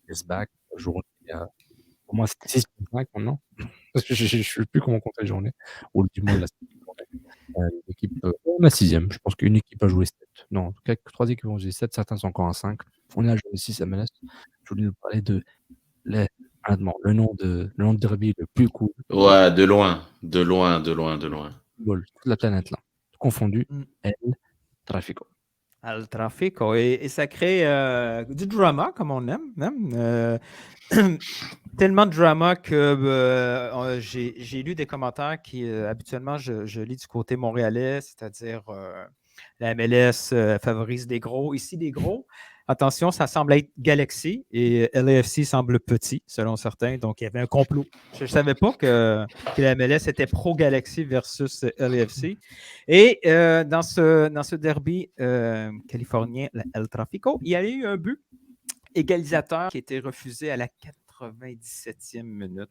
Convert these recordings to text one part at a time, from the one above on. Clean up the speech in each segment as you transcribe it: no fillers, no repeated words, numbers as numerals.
Yes back, journée, pour moi, c'était 6,5 maintenant. Parce que je sais plus comment compter les journées ou du moins la 5e journée. L'équipe, la 6e, je pense qu'une équipe a joué 7. Non, en tout cas, 3 équipes ont joué 7, certains sont encore à 5. On est à la journée 6 MLS. Je voulais nous parler de les honnêtement, le nom de derby le plus cool Ouais, de loin, de loin, de loin, de loin. football, toute la planète là, confondu, Mmh. El Tráfico. El Tráfico et ça crée du drama comme on aime, même. Tellement de drama que j'ai lu des commentaires qui, habituellement, je lis du côté montréalais, c'est-à-dire la MLS favorise des gros. Ici, des gros, attention, ça semble être Galaxy et LAFC semble petit, selon certains. Donc, il y avait un complot. Je ne savais pas que la MLS était pro-Galaxy versus LAFC. Et dans ce derby californien, le El Tráfico, il y a eu un but égalisateur qui a été refusé à la 97e minute.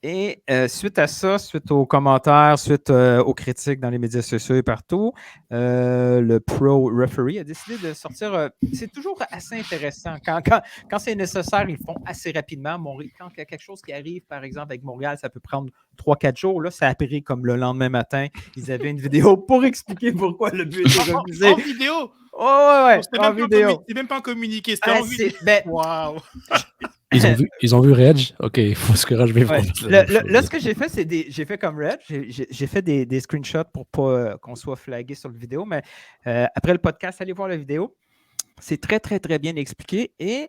Et suite à ça, suite aux commentaires, suite aux critiques dans les médias sociaux et partout, le pro referee a décidé de sortir. C'est toujours assez intéressant. Quand c'est nécessaire, ils le font assez rapidement. Quand il y a quelque chose qui arrive, par exemple, avec Montréal, ça peut prendre 3-4 jours. Là, ça a pris comme le lendemain matin. Ils avaient une vidéo pour expliquer pourquoi le but était refusé. En vidéo? Oh, ouais, C'était en vidéo. même pas un communiqué, c'était en vidéo. Waouh! Ils ont vu Reg? OK, il faut ce que Reg vais Ouais. faire. Là, ce que j'ai fait, c'est j'ai fait comme Reg. J'ai fait des screenshots pour pas qu'on soit flagué sur la vidéo. Mais après le podcast, allez voir la vidéo. C'est très, très, très bien expliqué. Et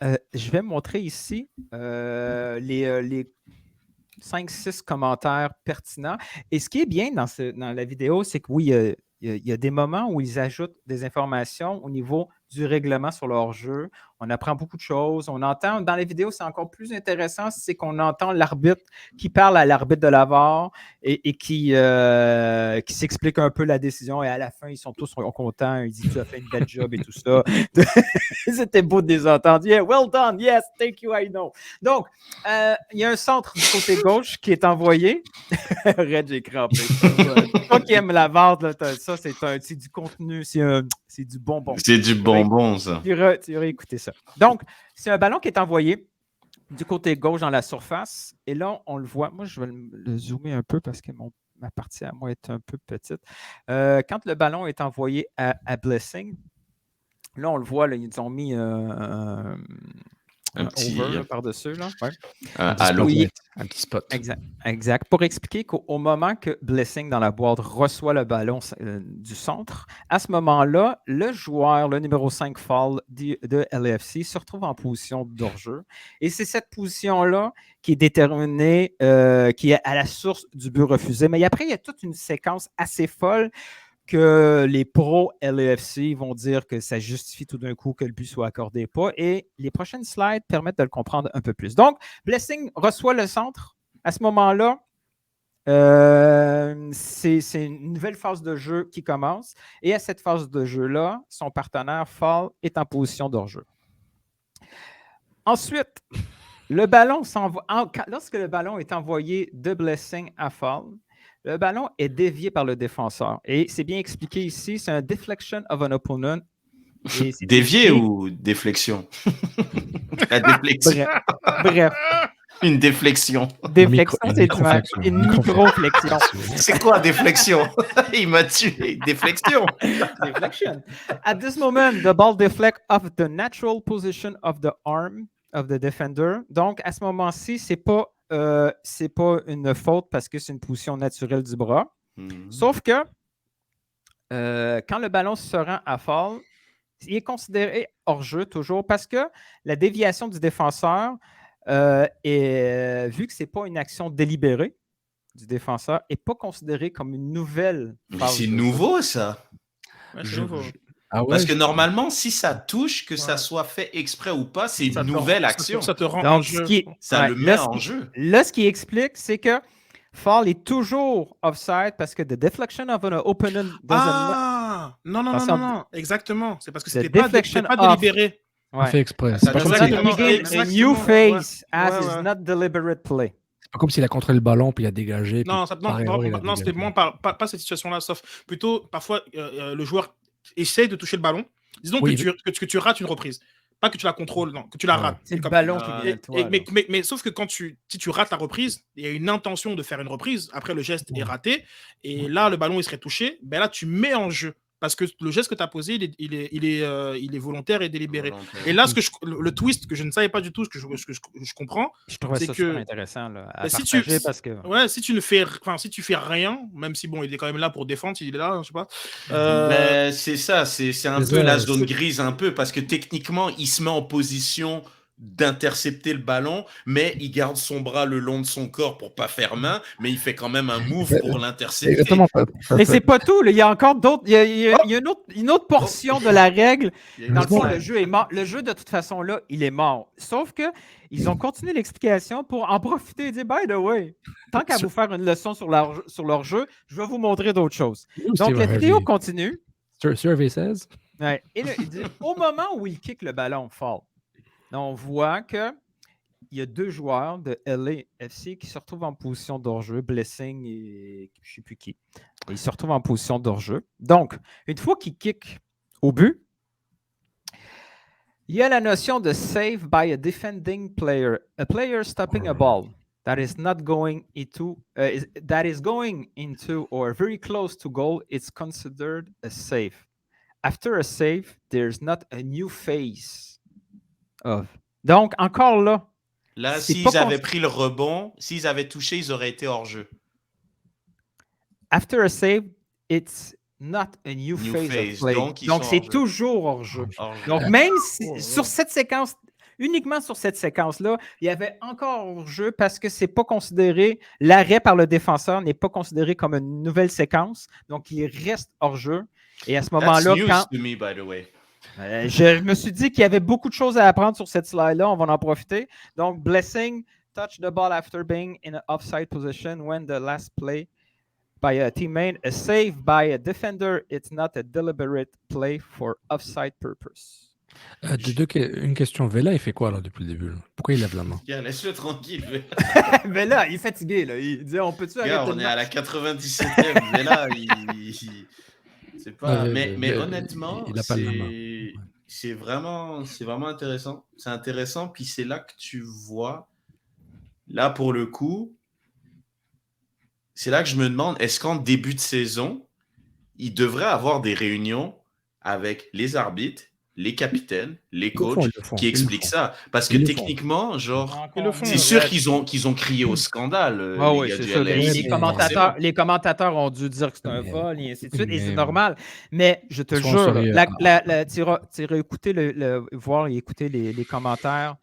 je vais montrer ici les 5-6 commentaires pertinents. Et ce qui est bien dans la vidéo, c'est que oui, il y a des moments où ils ajoutent des informations au niveau du règlement sur leur jeu. On apprend beaucoup de choses. On entend, dans la vidéo, c'est encore plus intéressant, c'est qu'on entend l'arbitre qui parle à l'arbitre de la VAR et qui s'explique un peu la décision. Et à la fin, ils sont tous contents. Ils disent, tu as fait une belle job et tout ça. C'était beau de les entendre. Yeah, well done. Yes, thank you, I know. Donc, il y a un centre du côté gauche qui est envoyé. Red, j'ai crampé. Toi qui aimes la VAR, là, ça, c'est du contenu, c'est du bonbon. C'est du bonbon, ça. Tu aurais écouté ça. Donc, c'est un ballon qui est envoyé du côté gauche dans la surface. Et là, on le voit. Moi, je vais le zoomer un peu parce que ma partie à moi est un peu petite. Quand le ballon est envoyé à Blessing, là, on le voit, là, ils ont mis un petit over par-dessus. Là. Ouais. Un petit spot. Exact. Pour expliquer qu'au moment que Blessing dans la boîte reçoit le ballon du centre, à ce moment-là, le joueur, le numéro 5 foul de LAFC, se retrouve en position d'hors-jeu. Et c'est cette position-là qui est déterminée, qui est à la source du but refusé. Mais après, il y a toute une séquence assez folle que les pros LAFC vont dire que ça justifie tout d'un coup que le but soit accordé pas. Et les prochaines slides permettent de le comprendre un peu plus. Donc, Blessing reçoit le centre. À ce moment-là, c'est une nouvelle phase de jeu qui commence. Et à cette phase de jeu-là, son partenaire Fall est en position d'hors-jeu. Ensuite, lorsque le ballon est envoyé de Blessing à Fall, le ballon est dévié par le défenseur. Et c'est bien expliqué ici, c'est un deflection of an opponent. Dévié ou déflexion? La déflexion. Bref. Une déflexion. Déflexion, c'est une micro-flexion. C'est quoi déflexion? Il m'a tué. Déflexion. Deflection. At this moment, the ball deflects off the natural position of the arm of the defender. Donc, à ce moment-ci, c'est pas une faute parce que c'est une position naturelle du bras. Sauf que quand le ballon se rend à fall, il est considéré hors-jeu toujours parce que la déviation du défenseur vu que ce n'est pas une action délibérée du défenseur, n'est pas considérée comme une nouvelle phase. C'est nouveau, ça. Ouais, c'est nouveau. Parce que normalement, si ça touche, que ça soit fait exprès ou pas, c'est une nouvelle action. Ça te rend en jeu. Ça le met en jeu. Là, ce qui explique, c'est que fall est toujours offside parce que the deflection of an opponent doesn't... Non. Exactement. C'est parce que c'était pas délibéré. Pas fait exprès. C'est pas comme si a new phase as is not deliberate play. C'est pas comme s'il a contrôlé le ballon puis il a dégagé. Non, c'était moins pas cette situation-là, sauf plutôt parfois le joueur essaie de toucher le ballon. Disons que tu rates une reprise. pas que tu la contrôles, non, que tu la rates. C'est le Comme- ballon qui vient de toi. mais sauf que si tu rates la reprise, il y a une intention de faire une reprise. Après, le geste est raté. Et là, le ballon, il serait touché. Ben là, tu mets en jeu. Parce que le geste que tu as posé, il est volontaire et délibéré. Et là, le twist que je ne savais pas du tout, ce que je comprends, Je trouvais c'est ça que super intéressant là, à si partager parce que... ouais, si tu fais rien, même si bon, il est quand même là pour défendre, il est là, je sais pas. Ben, c'est ça, c'est un peu la zone grise, un peu, parce que techniquement, il se met en position d'intercepter le ballon, mais il garde son bras le long de son corps pour pas faire main, mais il fait quand même un move pour l'intercepter. Exactement. Mais c'est pas tout, là. Il y a encore d'autres. Il y a une autre portion de la règle. Dans le fond, le jeu est mort. Le jeu, de toute façon, là, il est mort. Sauf que ils ont continué l'explication pour en profiter et dire by the way, tant qu'à vous faire une leçon sur leur jeu, je vais vous montrer d'autres choses. Donc, la vidéo continue. Survey says. Ouais. Et là, il dit au moment où il kick le ballon fall, on voit que il y a 2 joueurs de LAFC qui se retrouvent en position d'hors-jeu, Blessing et je ne sais plus qui. Ils se retrouvent en position d'hors-jeu. Donc, une fois qu'ils kick au but, il y a la notion de save by a defending player. A player stopping a ball that is not going into or very close to goal is considered a save. After a save, there's not a new phase of. Donc, encore là. Là, s'ils avaient pris le rebond, s'ils avaient touché, ils auraient été hors jeu. After a save, it's not a new phase of play. Donc c'est toujours hors jeu. Donc, même sur cette séquence, uniquement sur cette séquence-là, il y avait encore hors jeu parce que c'est pas considéré, l'arrêt par le défenseur n'est pas considéré comme une nouvelle séquence. Donc, il reste hors jeu. Et à ce moment-là, That's news to me, by the way. Je me suis dit qu'il y avait beaucoup de choses à apprendre sur cette slide-là. On va en profiter. Donc, Blessing touch the ball after being in an offside position when the last play by a teammate, a save by a defender. It's not a deliberate play for offside purpose. Une question. Vela, il fait quoi là depuis le début là? Pourquoi il lève la main? Laisse-le tranquille. Vela, il est fatigué. Là. Il dit on peut-tu arrêter on est à la 97e. Vela, c'est pas. Mais honnêtement, c'est vraiment intéressant. C'est intéressant, puis c'est là que tu vois. Là, pour le coup, c'est là que je me demande, est-ce qu'en début de saison, il devrait avoir des réunions avec les arbitres, les capitaines, les coachs qui expliquent ça. Parce que techniquement, genre, c'est sûr qu'ils ont crié au scandale. Oui, c'est sûr. Les commentateurs ont dû dire que c'est un vol, et ainsi de suite, et c'est normal. Mais je te jure, tu iras écouter voir et écouter les commentaires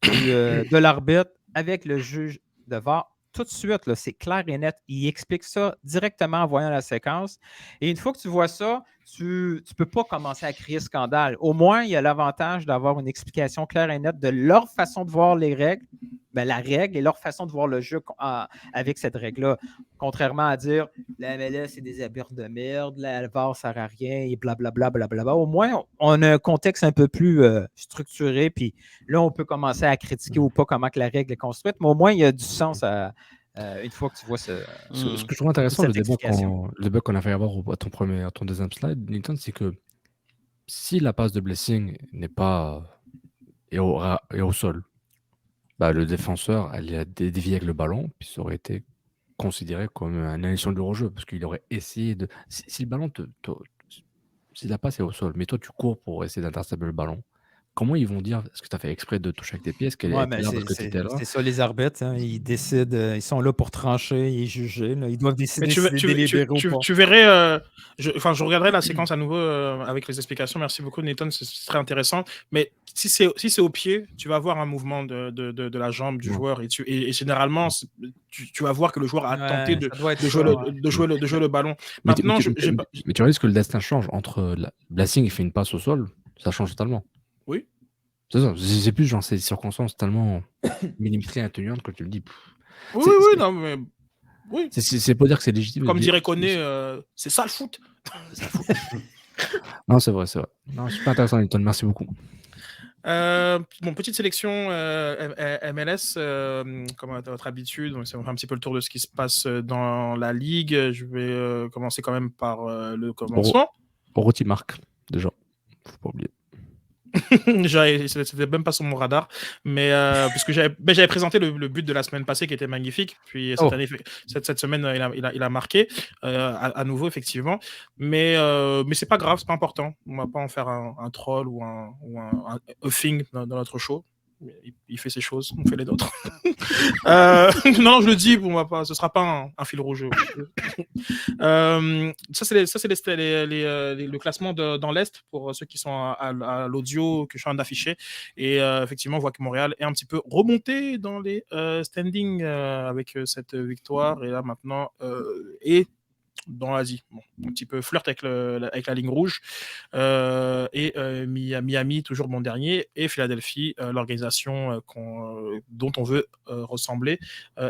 de l'arbitre avec le juge de VAR. Tout de suite, là, c'est clair et net. Il explique ça directement en voyant la séquence. Et une fois que tu vois ça, tu ne peux pas commencer à crier scandale. Au moins, il y a l'avantage d'avoir une explication claire et nette de leur façon de voir les règles, la règle et leur façon de voir le jeu avec cette règle-là. Contrairement à dire la MLS, c'est des abus de merde, la VAR ne sert à rien et blablabla. Au moins, on a un contexte un peu plus structuré. Puis là, on peut commencer à critiquer ou pas comment que la règle est construite, mais au moins, il y a du sens une fois que tu vois ce que je trouve intéressant, le débat qu'on a fait avoir à ton deuxième slide, Nilton, c'est que si la passe de Blessing n'est pas est au sol, le défenseur elle a dévié avec le ballon, puis ça aurait été considéré comme une annulation de hors-jeu, parce qu'il aurait essayé de... Si le ballon si la passe est au sol, mais toi tu cours pour essayer d'intercepter le ballon, comment ils vont dire, est-ce que tu as fait exprès de toucher avec tes pieds? C'est ça, les arbitres. Hein, ils décident, ils sont là pour trancher et juger. Là, ils doivent décider si c'est délibéré ou pas. Tu verrais, je regarderai la séquence à nouveau avec les explications. Merci beaucoup, Nathan, c'est très intéressant. Mais si c'est au pied, tu vas voir un mouvement de la jambe du joueur et généralement, tu vas voir que le joueur a tenté de jouer le ballon. Maintenant, mais tu réalises que le destin change entre Blessing, il fait une passe au sol, ça change totalement. Oui. C'est ça, c'est plus genre ces circonstances tellement millimétrées et atténuantes que tu le dis. Non, mais oui. C'est pas dire que c'est légitime. Comme dirait Koné, c'est ça le foot. Non, c'est vrai. Non, super intéressant, Nilton, merci beaucoup. Petite sélection MLS, comme à votre habitude, donc on fait un petit peu le tour de ce qui se passe dans la ligue. Je vais commencer quand même par le commencement. Orotti marque, déjà, faut pas oublier. C'était même pas sur mon radar, mais puisque j'avais présenté le but de la semaine passée qui était magnifique. Puis cette semaine, il a marqué à nouveau, effectivement. Mais c'est pas grave, c'est pas important. On va pas en faire un troll ou un thing dans notre show. Il fait ses choses, on fait les nôtres. Non, je le dis, ce sera pas un fil rouge. Ça, c'est le classement dans l'Est pour ceux qui sont à l'audio que je suis en train d'afficher. Et effectivement, on voit que Montréal est un petit peu remonté dans les standings avec cette victoire. Et là, maintenant, est dans l'Asie. Bon, un petit peu flirte avec la ligne rouge. Et Miami, toujours bon dernier. Et Philadelphie, l'organisation dont on veut ressembler,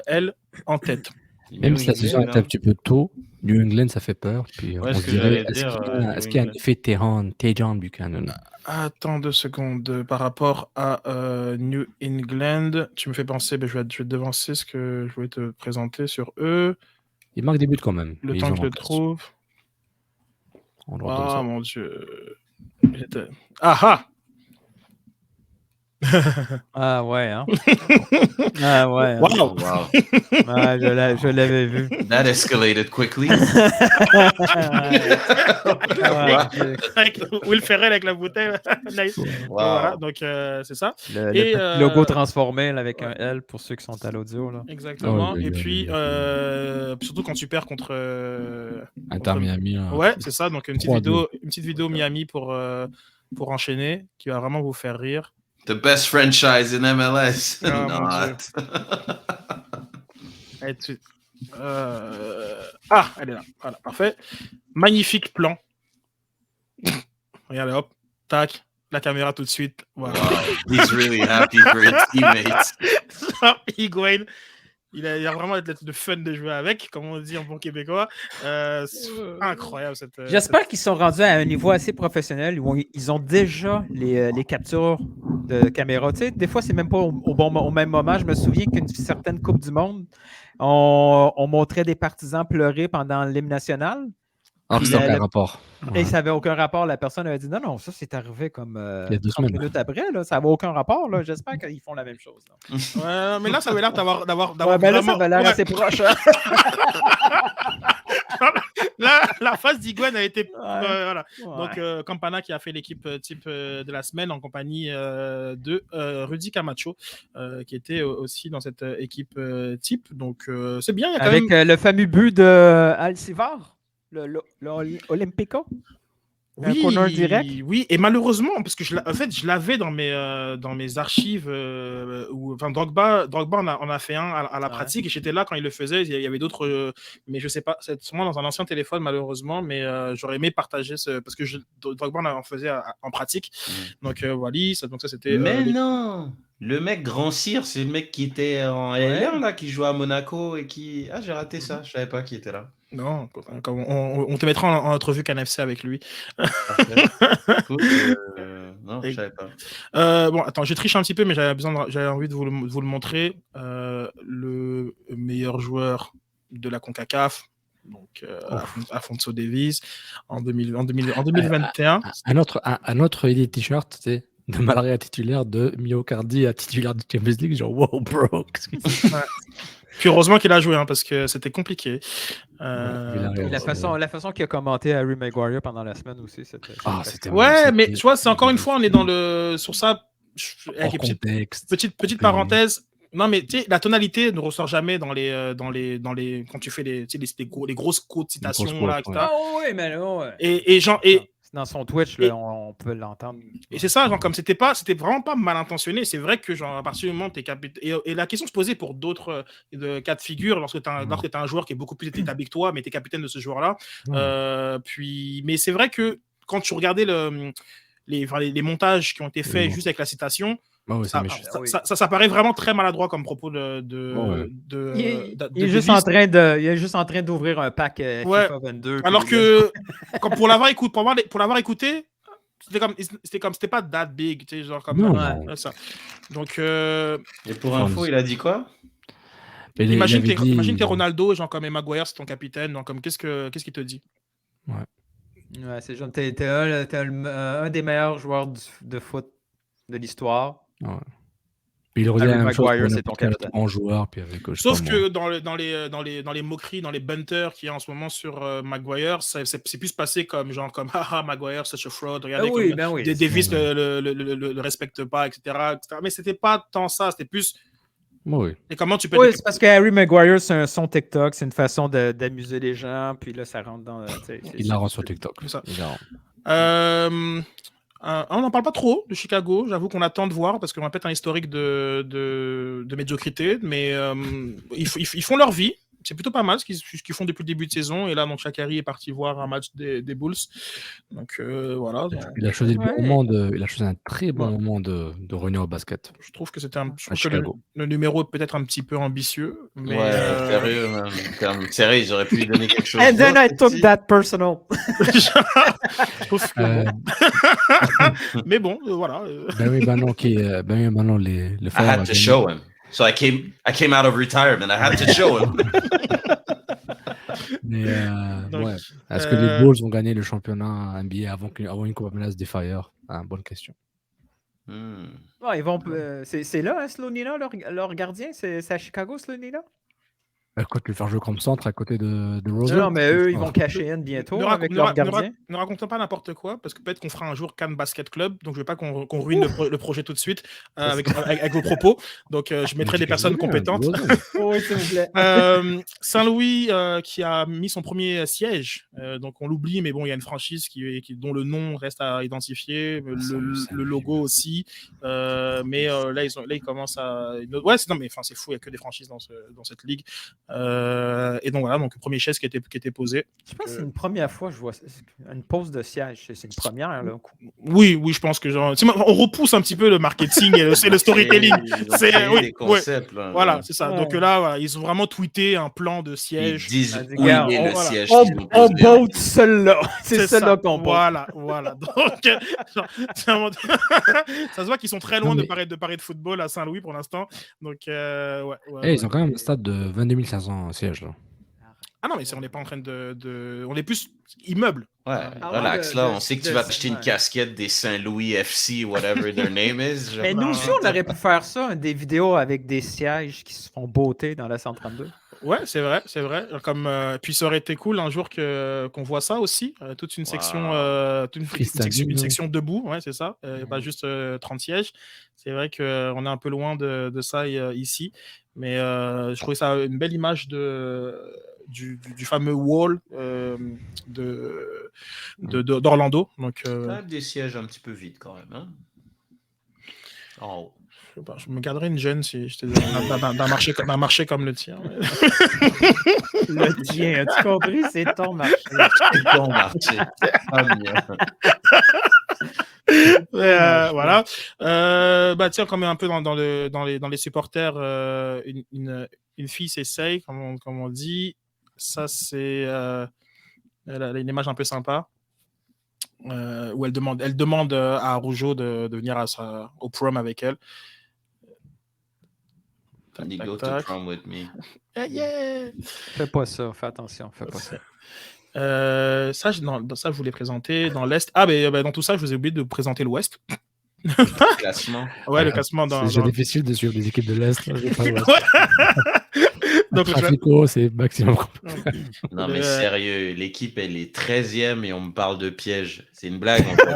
elle, en tête. Même si la saison est un petit peu tôt, New England, ça fait peur. Puis on se dirait, est-ce qu'il y a un effet Tejan Buchanan? Attends 2 secondes. Par rapport à New England, tu me fais penser, je vais te devancer ce que je voulais te présenter sur eux. Il marque des buts quand même. Le temps que je le trouve. Ah, mon Dieu. Ah ah ouais, hein? Ah ouais. Wow. Ah, je l'avais vu. That escalated quickly. Will Ferrell avec la bouteille. Nice. Wow. Voilà, donc c'est ça. Le logo transformé là, avec un L pour ceux qui sont à l'audio. Là. Exactement. Et puis, surtout quand tu perds contre Inter Miami. Ouais, c'est ça. Donc une petite vidéo Miami pour enchaîner qui va vraiment vous faire rire. The best franchise in MLS. Not. Elle est là. Voilà, parfait. Magnifique plan. Regardez, hop, tac, la caméra tout de suite. Voilà. Wow, he's really happy for his teammates. Higuain, il a vraiment de fun de jouer avec, comme on dit en bon québécois. Incroyable cette. J'espère qu'ils sont rendus à un niveau assez professionnel où ils ont déjà les captures de caméra. Tu sais, des fois, c'est même pas au même moment. Je me souviens qu'une certaine Coupe du Monde, on montrait des partisans pleurer pendant l'hymne national. Alors que ça n'a aucun rapport. Et ça n'avait aucun rapport. La personne avait dit non, ça c'est arrivé comme 30 minutes après. Là, ça n'avait aucun rapport. Là. J'espère qu'ils font la même chose. Ouais, mais là, ça avait l'air d'avoir ouais, mais là, ça avait l'air assez proche. Là, la face d'Higuain a été... voilà. Ouais. Donc, Campana qui a fait l'équipe type de la semaine en compagnie de Rudy Camacho, qui était aussi dans cette équipe type. Donc, c'est bien. Y a quand avec même... le fameux but de Alcivar. L'Olympico? Oui, corner direct? Oui, et malheureusement, parce que je l'avais dans mes archives, Drogba on a fait un à la pratique, et j'étais là quand il le faisait, il y avait d'autres, mais je sais pas, c'est sûrement dans un ancien téléphone malheureusement, mais j'aurais aimé partager parce que Drogba on en faisait en pratique, donc voilà, donc ça c'était... Mais non, le mec Grand Cyr, c'est le mec qui était en L1 là, qui jouait à Monaco et qui... Ah, j'ai raté ça, je savais pas qui était là. Non, on te mettra en entrevue KNFC avec lui. Écoute, non, je savais pas. Bon, attends, je triche un petit peu, mais j'avais envie de vous le montrer. Le meilleur joueur de la CONCACAF, donc Afonso Davies, en 2021. Un autre idée de t-shirt, c'est de Malaria titulaire, de Myocardi à titulaire de Champions League, genre wow, bro. Puis heureusement qu'il a joué, parce que c'était compliqué. La façon qu'il a commenté Harry Maguire pendant la semaine aussi, c'était... Ouais, mais tu vois, c'est encore une fois, on est sur ça. Petite parenthèse. Non, mais tu sais, la tonalité ne ressort jamais dans les quand tu fais les grosses quotes citations là, etc. Ah oui, mais là, et dans son Twitch, là, on peut l'entendre. Et c'est ça, genre, comme c'était vraiment pas mal intentionné. C'est vrai que, genre, à partir du moment où t'es capitaine. Et la question se posait pour d'autres cas de figure, lorsque t'as un joueur qui est beaucoup plus établi que toi, mais t'es capitaine de ce joueur-là. Mais c'est vrai que quand tu regardais les montages qui ont été faits juste avec la citation, ça paraît vraiment très maladroit comme propos il est juste en train d'ouvrir un pack FIFA 22. Alors que pour l'avoir écouté, c'était pas that big, tu sais, genre comme ça. Donc et pour info, il a dit quoi? Imagine que t'es Ronaldo, genre comme Maguire, c'est ton capitaine, donc comme qu'est-ce qu'il te dit? Ouais, c'est genre t'es un des meilleurs joueurs de foot de l'histoire. Ouais. Puis il revient à la même chose Maguire, pour c'est ton capitaine. en joueur, puis avec. Sauf que dans les moqueries, dans les bunters qu'il y a en ce moment sur Maguire, c'est plus passé comme haha Maguire, such a fraud. Regardez Davis le respecte pas, etc. Mais c'était pas tant ça, c'était plus. Oui. Et comment tu peux. Oui, c'est parce que Harry Maguire, c'est un son TikTok, c'est une façon d'amuser les gens, puis là, ça rentre dans. Il la rend sur TikTok. C'est ça. On n'en parle pas trop de Chicago, j'avoue qu'on attend de voir parce qu'on va peut-être un historique de médiocrité, mais ils font leur vie. C'est plutôt pas mal ce qu'ils font depuis le début de saison. Et là, donc, Shaqiri est parti voir un match des Bulls. Donc, voilà. Il a choisi un très bon moment de revenir au basket. Je trouve que c'était le numéro est peut-être un petit peu ambitieux. Mais sérieux, même. Sérieux, j'aurais pu lui donner quelque chose. And then I took that personal. Mais bon, voilà. Maintenant, les I had to show him. So I came out of retirement. I had to show him. Mais ouais. Est-ce que les Bulls vont gagner le championnat NBA avant une Coupe Menace des Fire? Bonne question. Ouais, ils vont. C'est là, hein, Slonina, leur gardien? C'est à Chicago, Slonina? Écoute, lui faire jouer comme centre à côté de Rosen. Non, mais eux, ils vont cacher in bientôt avec leur gardien. Ne racontons pas n'importe quoi, parce que peut-être qu'on fera un jour Cannes Basket Club, donc je ne veux pas qu'on ruine le projet tout de suite avec vos propos. Donc, je mettrai des personnes compétentes. Oui, s'il vous plaît. Saint-Louis qui a mis son premier siège, donc on l'oublie, mais bon, il y a une franchise dont le nom reste à identifier, le logo aussi. Mais là, ils commencent à. Ouais, c'est fou, il n'y a que des franchises dans cette ligue. Et donc voilà, donc premier chaise qui était posé. Je pense que c'est une première fois que je vois une pose de siège. C'est une première là. Oui, je pense que on repousse un petit peu le marketing et le storytelling. C'est concepts. Là, voilà, c'est ça. Donc là, voilà, ils ont vraiment tweeté un plan de siège. Ils disent où est le siège. On botte celle-là. C'est celle-là qu'on botte. Voilà. Donc ça se voit qu'ils sont très loin de parler de football à Saint-Louis pour l'instant. Donc ils ont quand même un stade de 22 500 sièges là. Ah non, mais on n'est pas en train on est plus immeuble. Ouais, relax là. On sait que tu vas acheter une casquette des Saint-Louis FC, whatever their name is. Mais nous aussi, on aurait pu faire ça, des vidéos avec des sièges qui se font botter dans la 132. Ouais, c'est vrai. Puis ça aurait été cool un jour qu'on voit ça aussi. Toute une section, une section debout. Ouais, c'est ça. Pas juste 30 sièges. C'est vrai qu'on est un peu loin de ça ici. Mais je trouvais ça une belle image du fameux wall d'Orlando. Donc, des sièges un petit peu vides quand même. Hein? Oh. Je me garderais une gêne si j'étais d'un marché comme le tien. Le tien, as-tu compris? C'est ton marché. C'est ton marché. Voilà. Tiens, quand même un peu dans les supporters, une fille s'essaye, comme on dit. Ça, c'est elle a une image un peu sympa où elle demande à Rougeau de venir au prom avec elle. Can you go to prom with me? Yeah. Fais pas ça, fais attention, fais pas ça. Ça, je voulais présenter dans l'Est. Dans tout ça, je vous ai oublié de présenter l'Ouest. Le classement. Ouais, le classement c'est difficile de suivre des équipes de l'Est. Donc, Trafico, c'est maximum. Non, mais sérieux, l'équipe, elle est 13e et on me parle de piège. C'est une blague, en fait.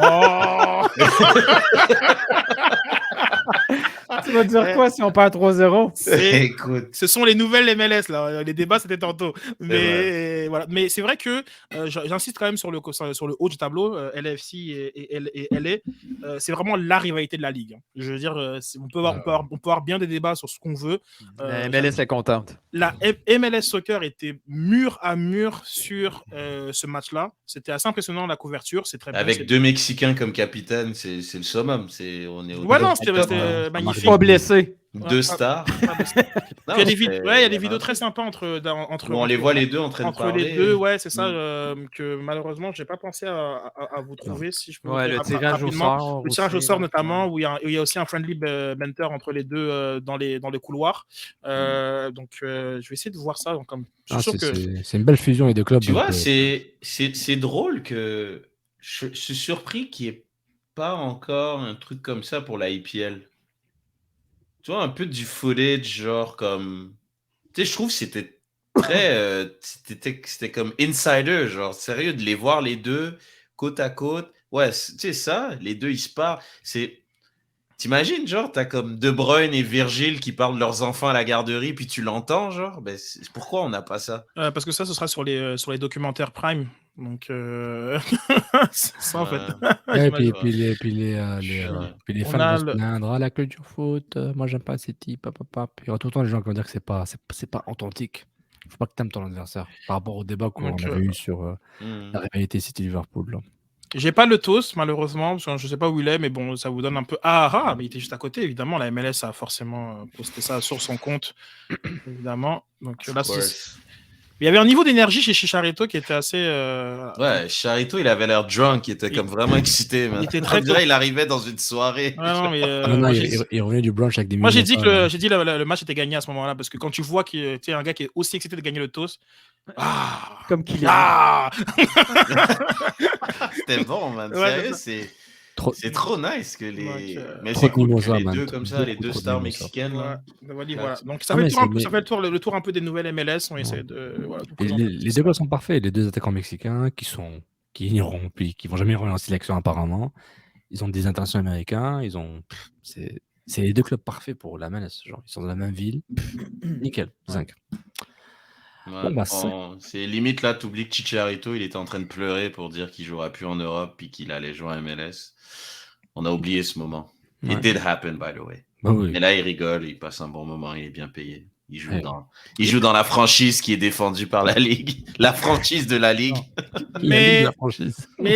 Tu vas dire quoi si on perd 3-0? Écoute. Ce sont les nouvelles MLS, là. Les débats, c'était tantôt. Mais voilà. Mais c'est vrai que j'insiste quand même sur le haut du tableau, LAFC et LA. C'est vraiment la rivalité de la Ligue. Je veux dire, on peut avoir bien des débats sur ce qu'on veut. MLS est contente. La MLS Soccer était mur à mur sur ce match-là. C'était assez impressionnant, la couverture. C'est très bien. Avec deux Mexicains comme capitaine, c'est le summum. On est c'était magnifique. Pas blessé. 2 stars. Il y a des vidéos très sympas entre on les voit les deux en train de parler. Les deux, ouais, c'est ça que malheureusement, j'ai pas pensé à vous trouver si je peux. Ouais, le tirage au sort. Le tirage au sort notamment, où il y a aussi un friendly banter entre les deux dans le couloir. Donc, je vais essayer de voir ça. Donc, c'est une belle fusion les deux clubs. Tu vois, c'est drôle que je suis surpris qu'il n'y ait pas encore un truc comme ça pour la IPL. Tu vois, un peu du footage, genre comme... Tu sais, je trouve que c'était très... c'était comme insider, genre, sérieux, de les voir les deux, côte à côte. Ouais, tu sais ça, les deux, ils se parlent. T'imagines, genre, t'as comme De Bruyne et Virgile qui parlent de leurs enfants à la garderie, puis tu l'entends, genre. Ben, pourquoi on n'a pas ça? Parce que ça, ce sera sur les documentaires Prime. Donc, c'est ça, en fait. Et puis les On fans a vont se plaindre, la culture foot, moi j'aime pas ces types, Il y aura tout le temps les gens qui vont dire que c'est pas authentique. Faut pas que t'aimes ton adversaire. Par rapport au débat qu'on avait eu sur la rivalité City-Liverpool. J'ai pas le TOS, malheureusement, parce que je sais pas où il est, mais bon, ça vous donne un peu... mais il était juste à côté, évidemment. La MLS a forcément posté ça sur son compte, évidemment. Donc là, il y avait un niveau d'énergie chez Chicharito qui était assez... Ouais, Chicharito, il avait l'air drunk, il était comme vraiment excité. Il était très... On dirait qu'il arrivait dans une soirée. Ouais, non, mais il revenait du brunch avec des... Moi, j'ai dit le match était gagné à ce moment-là, parce que quand tu vois qu'il y a un gars qui est aussi excité de gagner le TOS... Comme qu'il est. C'était bon, man. Ouais, sérieux, c'est trop nice que les... Mais trop c'est cool mimosa, que les man. deux comme ça, les deux Trop stars mimosa. mexicaines. Là. Voilà. Donc ça fait le tour un peu des nouvelles MLS. On essaie de... Voilà, les deux gars sont parfaits. Les deux attaquants mexicains qui iront, puis qui vont jamais revenir en sélection apparemment. Ils ont des internationaux américains. C'est les deux clubs parfaits pour la MLS. Genre, ils sont dans la même ville. Nickel, zinc. Ouais, c'est limite là, t'oublies que Chicharito, il était en train de pleurer pour dire qu'il jouera plus en Europe puis qu'il allait jouer en MLS. On a oublié ce moment. Ouais. It did happen, by the way. Bah oui. Mais là, il rigole, il passe un bon moment, il est bien payé. Il joue dans la franchise qui est défendue par la Ligue. La franchise de la Ligue. Mais... La franchise.